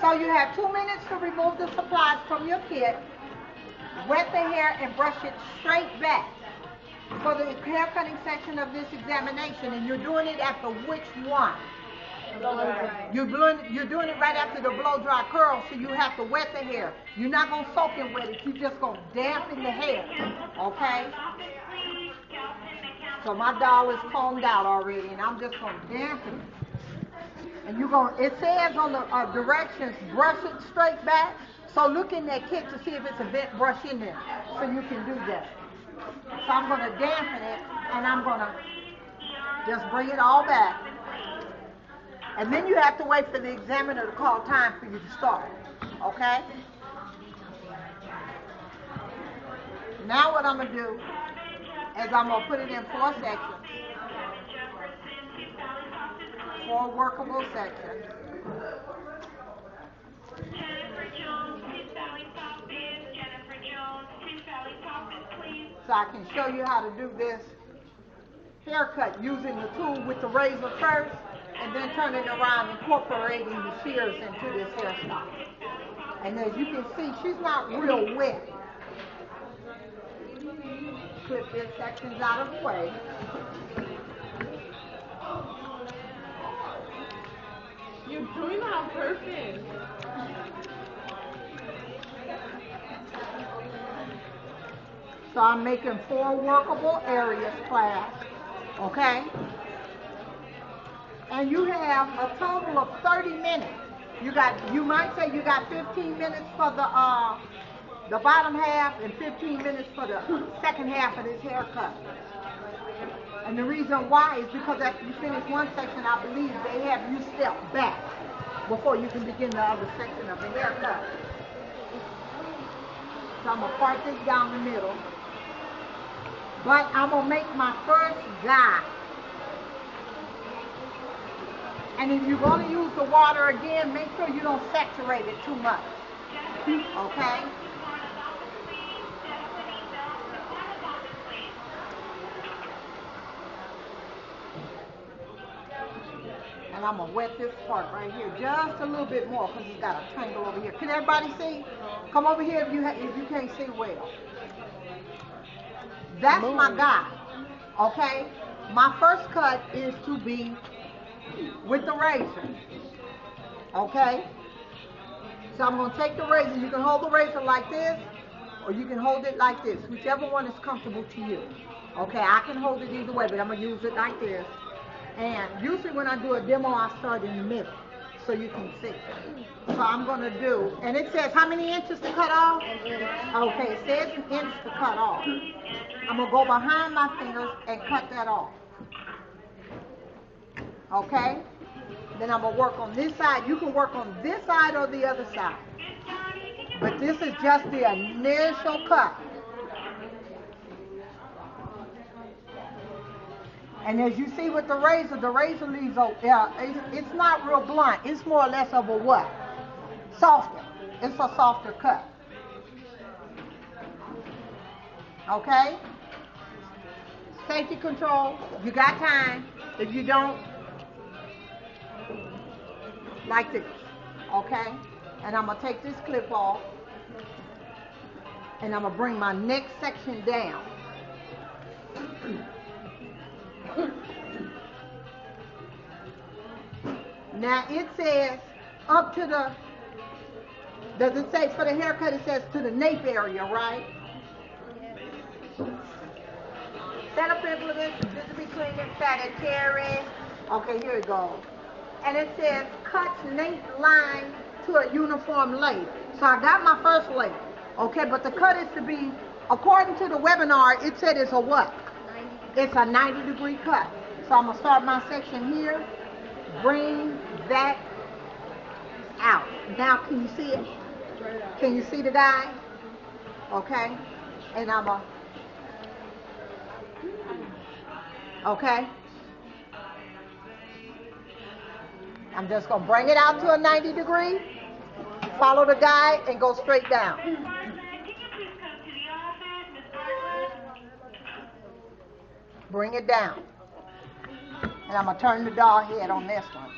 So you have 2 minutes to remove the supplies from your kit, wet the hair, and brush it straight back for the hair cutting section of this examination. And you're doing it after which one? Blow dry. You're doing it right after the blow dry curl, so you have to wet the hair. You're not going to soak and wet it. You're just going to dampen the hair, okay? So my doll is combed out already, and I'm just going to dampen it. And you're going to, it says on the directions, brush it straight back. So look in that kit to see if it's a bent brush in there, so you can do that. So I'm going to dampen it, and I'm going to just bring it all back. And then you have to wait for the examiner to call time for you to start, okay? Now what I'm going to do is I'm going to put it in 4 sections. 4 workable sections. So I can show you how to do this haircut using the tool with the razor first, and then turn it around, incorporating the shears into this hairstyle. And as you can see, she's not real wet. Clip this sections out of the way. You're doing it on purpose. So I'm making 4 workable areas, class. Okay? And you have a total of 30 minutes. You might say you got 15 minutes for the bottom half and 15 minutes for the second half of this haircut. And the reason why is because after you finish one section, I believe they have you step back before you can begin the other section of the haircut. So I'm going to part this down the middle. But I'm going to make my first guide. And if you're going to use the water again, make sure you don't saturate it too much. Okay? And I'm going to wet this part right here just a little bit more because it's got a tangle over here. Can everybody see? Come over here if you can't see well. That's my guide. Okay? My first cut is to be with the razor. Okay? So I'm going to take the razor. You can hold the razor like this, or you can hold it like this, whichever one is comfortable to you. Okay, I can hold it either way, but I'm going to use it like this. And usually when I do a demo, I start in the middle, so you can see. So I'm going to do, and it says how many inches to cut off? Okay, it says an inch to cut off. I'm going to go behind my fingers and cut that off. Okay? Then I'm going to work on this side. You can work on this side or the other side. But this is just the initial cut. And as you see with the razor leaves, it's not real blunt. It's more or less of a what? Softer. It's a softer cut. Okay? Safety control. You got time. If you don't, like this. Okay? And I'm going to take this clip off. And I'm going to bring my next section down. Now it says up to the, does it say for the haircut, it says to the nape area, right? Set up implements, this is between the sanitary. Okay, here it goes. And it says cuts nape line to a uniform length. So I got my first length. Okay, but the cut is to be, according to the webinar, it said it's a what? It's a 90-degree cut. So I'm going to start my section here. Bring that out. Now, can you see it? Can you see the guy? Okay. And I'm going to... Okay. I'm just going to bring it out to a 90 degree. Follow the guide and go straight down. Bring it down. And I'm going to turn the doll head on this one.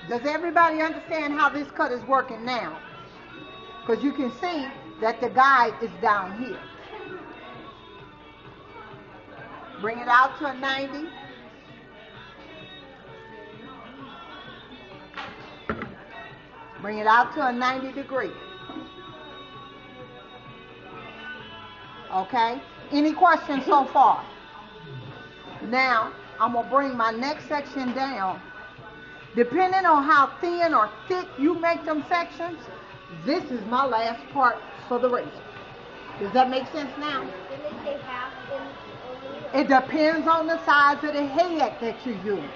Does everybody understand how this cut is working now? Because you can see that the guide is down here. Bring it out to a 90. Bring it out to a 90 degree. Okay? Any questions so far? Now, I'm going to bring my next section down. Depending on how thin or thick you make them sections, this is my last part for the razor. Does that make sense now? Didn't they say half in It depends on the size of the head that you use.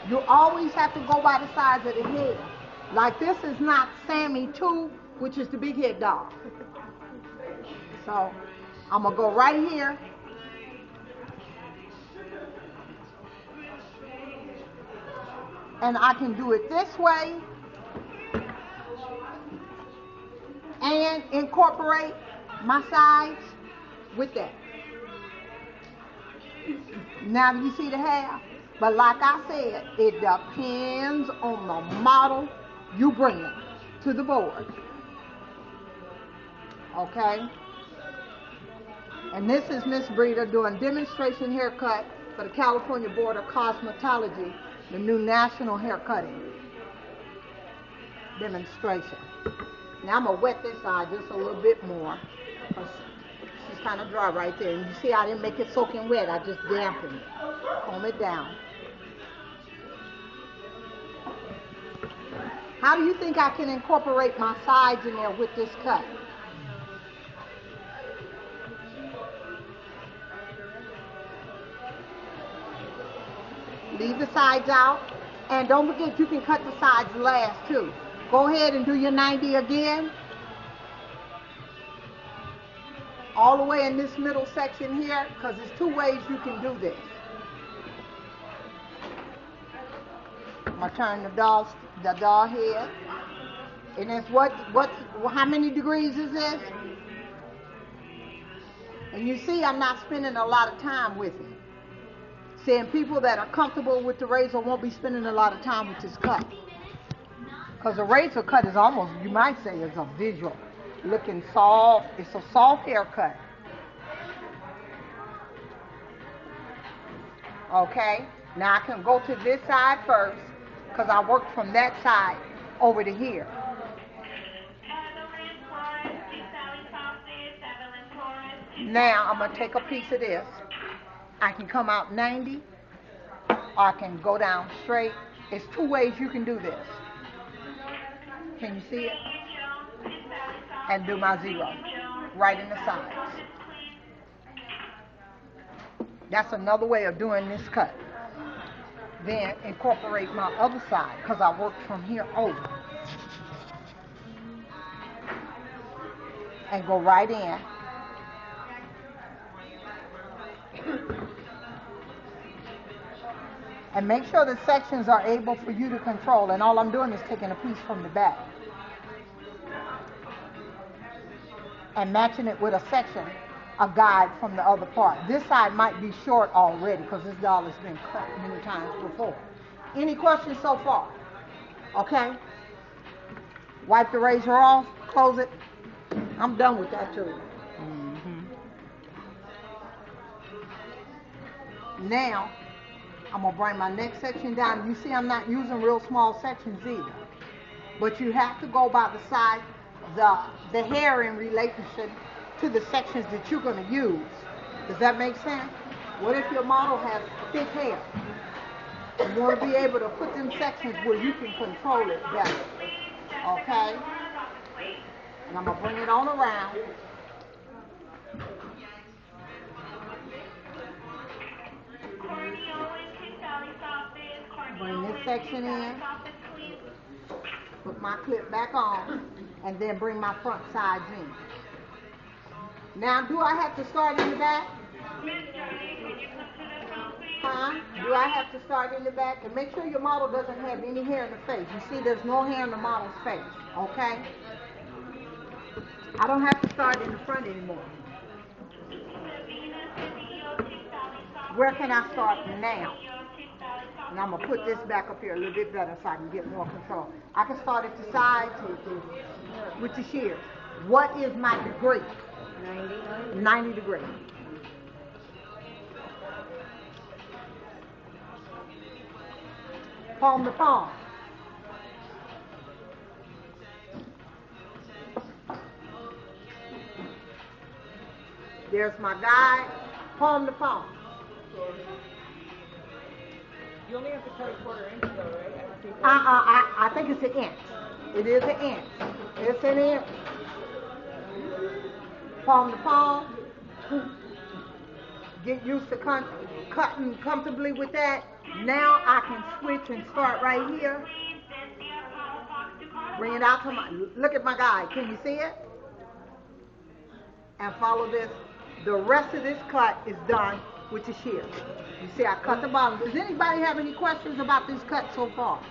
You always have to go by the size of the head. Like this is not Sammy 2, which is the big head dog. So I'm going to go right here. And I can do it this way and incorporate my sides with that. Now do you see the hair? But like I said, it depends on the model you bring it to the board. Okay? And this is Miss Breeder doing demonstration haircut for the California Board of Cosmetology, the new national haircutting demonstration. Now I'm going to wet this side just a little bit more because she's kind of dry right there. And you see I didn't make it soaking wet, I just dampened it. Comb it down. How do you think I can incorporate my sides in there with this cut? Leave the sides out. And don't forget you can cut the sides last too. Go ahead and do your 90 again. All the way in this middle section here, because there's two ways you can do this. I'm going to turn the doll head. And it's how many degrees is this? And you see I'm not spending a lot of time with it. Saying people that are comfortable with the razor won't be spending a lot of time with this cut. Because the razor cut is almost, you might say, is a visual. Looking soft. It's a soft haircut. Okay? Now I can go to this side first because I worked from that side over to here. Now I'm going to take a piece of this. I can come out 90 or I can go down straight. It's two ways you can do this. Can you see it? And do my zero right in the sides. That's another way of doing this cut. Then incorporate my other side because I worked from here over. And go right in. And make sure the sections are able for you to control. And all I'm doing is taking a piece from the back and matching it with a section, a guide from the other part. This side might be short already because this doll has been cut many times before. Any questions so far? Okay. Wipe the razor off, close it. I'm done with that too. Now, I'm going to bring my next section down. You see I'm not using real small sections either. But you have to go by the side, the hair in relation to the sections that you're going to use. Does that make sense? What if your model has thick hair? You want to be able to put them sections where you can control it better. Okay? And I'm going to bring it on around. Bring this section in, put my clip back on, and then bring my front sides in. Now, do I have to start in the back? Huh? Do I have to start in the back? And make sure your model doesn't have any hair in the face. You see there's no hair in the model's face, okay? I don't have to start in the front anymore. Where can I start now? And I'm going to put this back up here a little bit better so I can get more control. I can start at the sides with the shears. What is my degree? 90. 90 degrees. Palm to palm. There's my guide. Palm to palm. You only have to cut a quarter inch though, right? I think it's an inch. It is an inch. It's an inch. Palm to palm. Get used to cutting comfortably with that. Now I can switch and start right here. Bring it out to my, look at my guide. Can you see it? And follow this. The rest of this cut is done with the shear. You see I cut the bottom. Does anybody have any questions about this cut so far?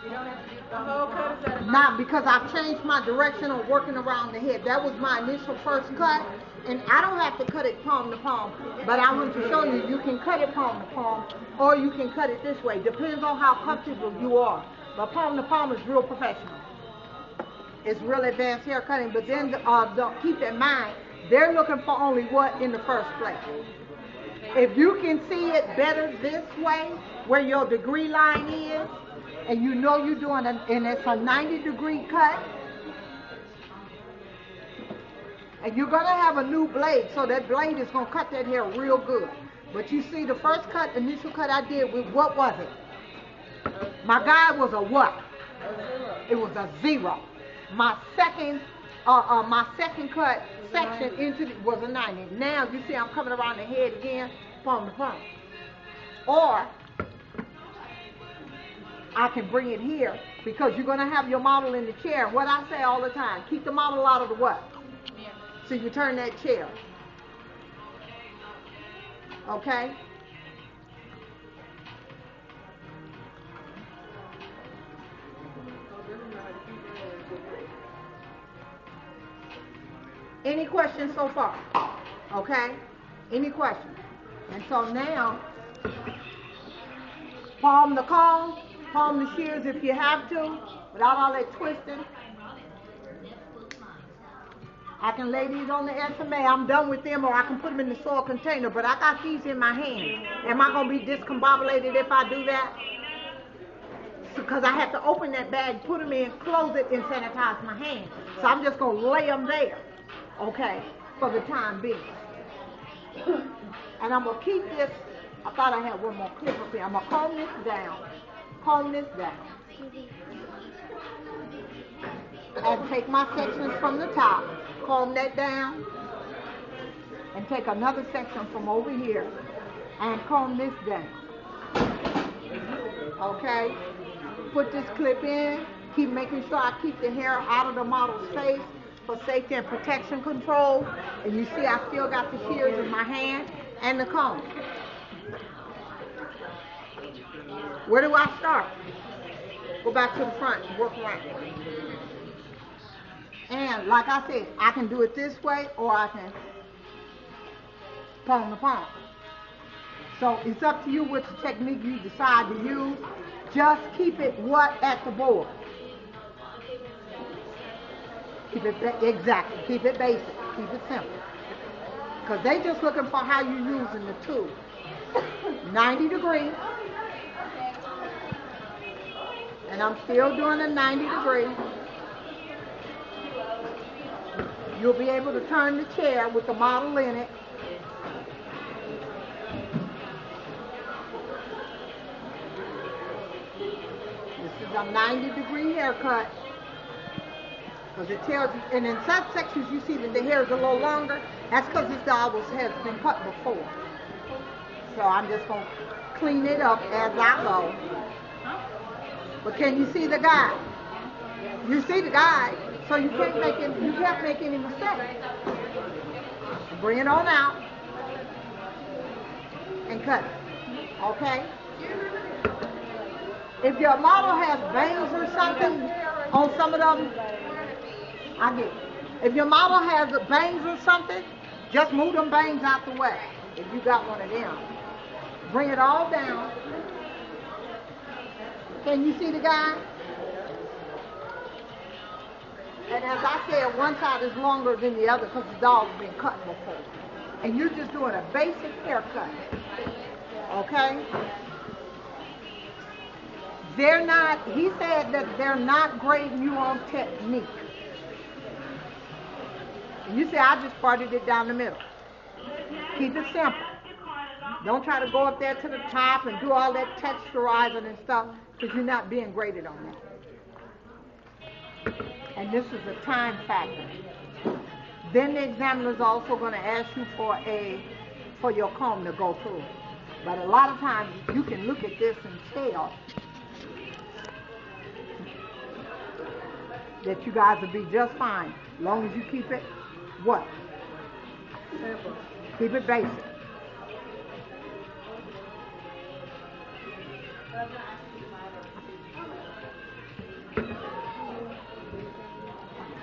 You don't have to do the whole cut, is that enough? Not because I've changed my direction of working around the head. That was my initial first cut. And I don't have to cut it palm to palm. But I want to show you, you can cut it palm to palm or you can cut it this way. Depends on how comfortable you are. But palm to palm is real professional. It's real advanced hair cutting. But then don't keep in mind, they're looking for only what in the first place. If you can see it better this way, where your degree line is, and you know you're doing and it's a 90-degree cut, and you're going to have a new blade, so that blade is going to cut that hair real good. But you see, the first cut, initial cut I did with, what was it? My guide was a what? It was a 0. My second cut section into it was a 90. Now you see I'm coming around the head again, palm to palm. Or I can bring it here because you're going to have your model in the chair. What I say all the time, keep the model out of the what? Yeah. So you turn that chair. Okay? Any questions so far? Okay? Any questions? And so now, palm the comb, palm the shears if you have to, without all that twisting. I can lay these on the SMA. I'm done with them, or I can put them in the soil container, but I got these in my hand. Am I going to be discombobulated if I do that? Because I have to open that bag, put them in, close it, and sanitize my hands. So I'm just going to lay them there. Okay, for the time being. And I'm going to keep this, I thought I had one more clip up here. I'm going to comb this down, and take my sections from the top, comb that down, and take another section from over here, and comb this down. Okay, put this clip in, keep making sure I keep the hair out of the model's face, for safety and protection control. And you see I still got the shears in my hand and the comb. Where do I start? Go back to the front and work around. And like I said, I can do it this way or I can palm to palm. So it's up to you which technique you decide to use. Just keep it what at the board. Keep it exactly. Keep it basic. Keep it simple. Because they just looking for how you using the tool. 90 degrees. And I'm still doing a 90 degree. You'll be able to turn the chair with the model in it. This is a 90-degree haircut. Because it tells you, and in some sections you see that the hair is a little longer. That's because this guy has been cut before. So I'm just going to clean it up as I go. But can you see the guide? You see the guide, so you can't make any mistakes. Bring it on out and cut it. Okay? If your model has bangs or something on some of them, I get it. If your model has bangs or something, just move them bangs out the way if you got one of them. Bring it all down. Can you see the guy? And as I said, one side is longer than the other because the dog's been cut before. And you're just doing a basic haircut. Okay? They're not, he said that they're not grading you on technique. And you say, I just parted it down the middle. Keep it simple. Don't try to go up there to the top and do all that texturizing and stuff because you're not being graded on that. And this is a time factor. Then the examiner is also going to ask you for your comb to go through. But a lot of times you can look at this and tell that you guys will be just fine as long as you keep it what? Simple. Keep it basic.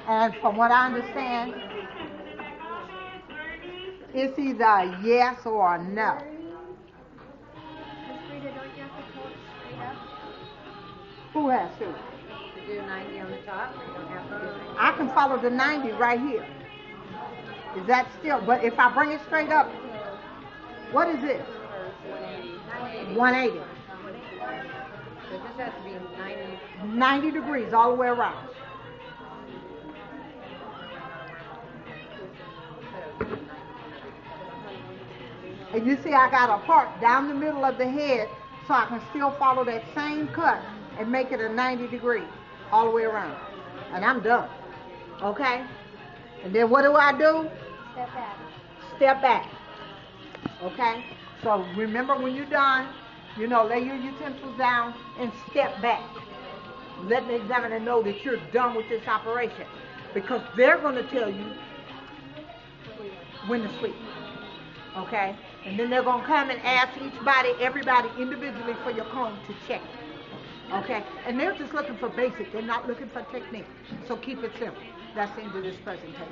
And from what I understand, it's either a yes or a no. Miss Rita, don't you have to pull it straight up? Who has to? To do 90 on the top, or you don't have to do 90? I can follow the 90 right here. Is that still, but if I bring it straight up, what is this? 180. 180. So this has to be 90. 90 degrees all the way around. And you see I got a part down the middle of the head so I can still follow that same cut and make it a 90 degree all the way around. And I'm done. Okay? And then what do? Step back. Step back. Okay? So remember when you're done, lay your utensils down and step back. Let the examiner know that you're done with this operation. Because they're going to tell you when to sleep. Okay? And then they're going to come and ask everybody individually for your comb to check it. Okay? And they're just looking for basic. They're not looking for technique. So keep it simple. That's the end of this presentation.